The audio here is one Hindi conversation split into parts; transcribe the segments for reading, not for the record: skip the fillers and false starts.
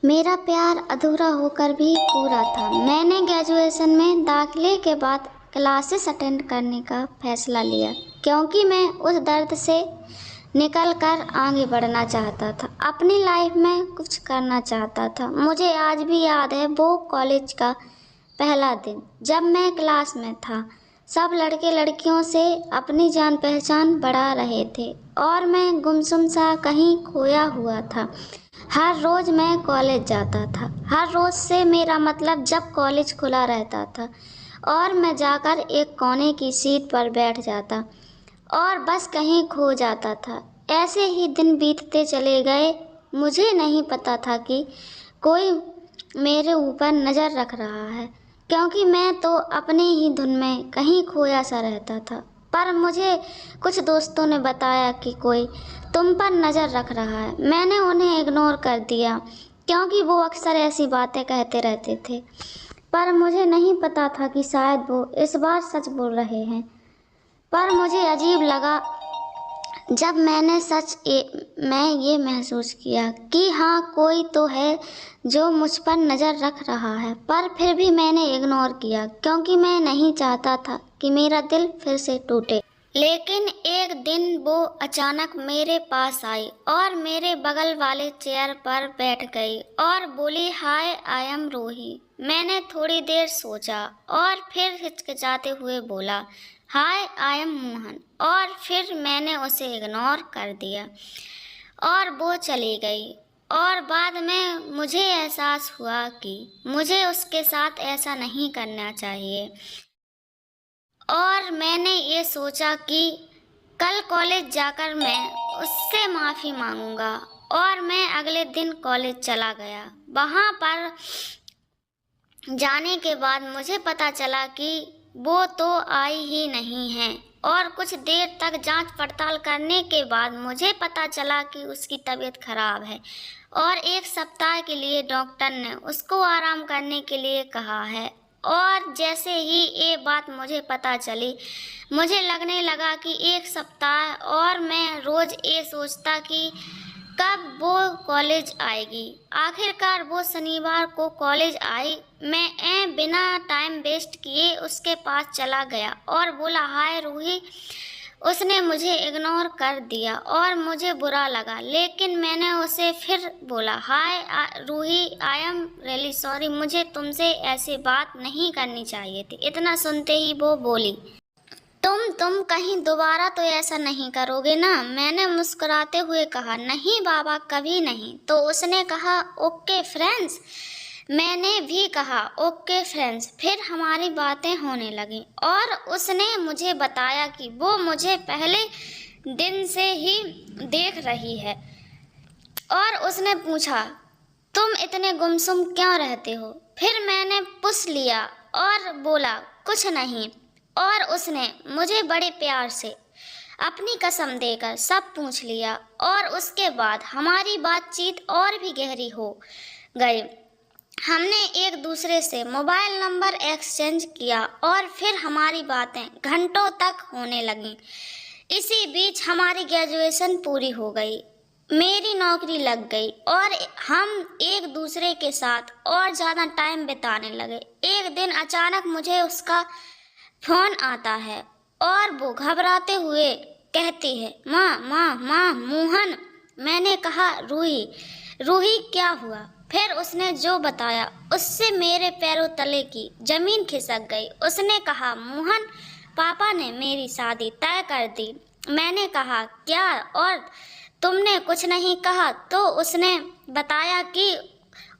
मेरा प्यार अधूरा होकर भी पूरा था। मैंने ग्रेजुएशन में दाखिले के बाद क्लासेस अटेंड करने का फैसला लिया, क्योंकि मैं उस दर्द से निकल कर आगे बढ़ना चाहता था, अपनी लाइफ में कुछ करना चाहता था। मुझे आज भी याद है वो कॉलेज का पहला दिन, जब मैं क्लास में था। सब लड़के लड़कियों से अपनी जान पहचान बढ़ा रहे थे और मैं गुमसुम सा कहीं खोया हुआ था। हर रोज़ मैं कॉलेज जाता था। हर रोज़ से मेरा मतलब जब कॉलेज खुला रहता था और मैं जाकर एक कोने की सीट पर बैठ जाता और बस कहीं खो जाता था। ऐसे ही दिन बीतते चले गए। मुझे नहीं पता था कि कोई मेरे ऊपर नज़र रख रहा है, क्योंकि मैं तो अपनी ही धुन में कहीं खोया सा रहता था। पर मुझे कुछ दोस्तों ने बताया कि कोई तुम पर नज़र रख रहा है। मैंने उन्हें इग्नोर कर दिया, क्योंकि वो अक्सर ऐसी बातें कहते रहते थे। पर मुझे नहीं पता था कि शायद वो इस बार सच बोल रहे हैं। पर मुझे अजीब लगा जब मैं ये महसूस किया कि हाँ, कोई तो है जो मुझ पर नज़र रख रहा है। पर फिर भी मैंने इग्नोर किया, क्योंकि मैं नहीं चाहता था कि मेरा दिल फिर से टूटे। लेकिन एक दिन वो अचानक मेरे पास आई और मेरे बगल वाले चेयर पर बैठ गई और बोली, हाय, आई एम रूही। मैंने थोड़ी देर सोचा और फिर हिचकिचाते हुए बोला, हाय, आई एम मोहन। और फिर मैंने उसे इग्नोर कर दिया और वो चली गई। और बाद में मुझे एहसास हुआ कि मुझे उसके साथ ऐसा नहीं करना चाहिए। और मैंने ये सोचा कि कल कॉलेज जाकर मैं उससे माफ़ी मांगूंगा। और मैं अगले दिन कॉलेज चला गया। वहाँ पर जाने के बाद मुझे पता चला कि वो तो आई ही नहीं है। और कुछ देर तक जांच पड़ताल करने के बाद मुझे पता चला कि उसकी तबीयत खराब है और एक सप्ताह के लिए डॉक्टर ने उसको आराम करने के लिए कहा है। और जैसे ही ये बात मुझे पता चली, मुझे लगने लगा कि एक सप्ताह और मैं रोज़ ये सोचता कि कब वो कॉलेज आएगी। आखिरकार वो शनिवार को कॉलेज आई। मैं बिना टाइम वेस्ट किए उसके पास चला गया और बोला, हाय रूही। उसने मुझे इग्नोर कर दिया और मुझे बुरा लगा, लेकिन मैंने उसे फिर बोला, hi Ruhi, I am really sorry, मुझे तुमसे ऐसी बात नहीं करनी चाहिए थी। इतना सुनते ही वो बोली, तुम कहीं दोबारा तो ऐसा नहीं करोगे ना? मैंने मुस्कुराते हुए कहा, नहीं बाबा, कभी नहीं। तो उसने कहा, ओके फ्रेंड्स। मैंने भी कहा, ओके फ्रेंड्स। फिर हमारी बातें होने लगीं और उसने मुझे बताया कि वो मुझे पहले दिन से ही देख रही है। और उसने पूछा, तुम इतने गुमसुम क्यों रहते हो? फिर मैंने पूछ लिया और बोला, कुछ नहीं। और उसने मुझे बड़े प्यार से अपनी कसम देकर सब पूछ लिया और उसके बाद हमारी बातचीत और भी गहरी हो गई। हमने एक दूसरे से मोबाइल नंबर एक्सचेंज किया और फिर हमारी बातें घंटों तक होने लगीं। इसी बीच हमारी ग्रेजुएशन पूरी हो गई, मेरी नौकरी लग गई और हम एक दूसरे के साथ और ज़्यादा टाइम बिताने लगे। एक दिन अचानक मुझे उसका फ़ोन आता है और वो घबराते हुए कहती है, माँ माँ माँ, मोहन। मैंने कहा, रूही। रूही, क्या हुआ? फिर उसने जो बताया उससे मेरे पैरों तले की ज़मीन खिसक गई। उसने कहा, मोहन, पापा ने मेरी शादी तय कर दी। मैंने कहा, क्या? और तुमने कुछ नहीं कहा? तो उसने बताया कि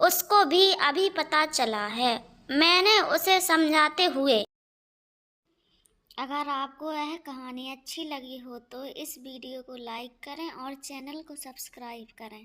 उसको भी अभी पता चला है। मैंने उसे समझाते हुए, अगर आपको यह कहानी अच्छी लगी हो तो इस वीडियो को लाइक करें और चैनल को सब्सक्राइब करें।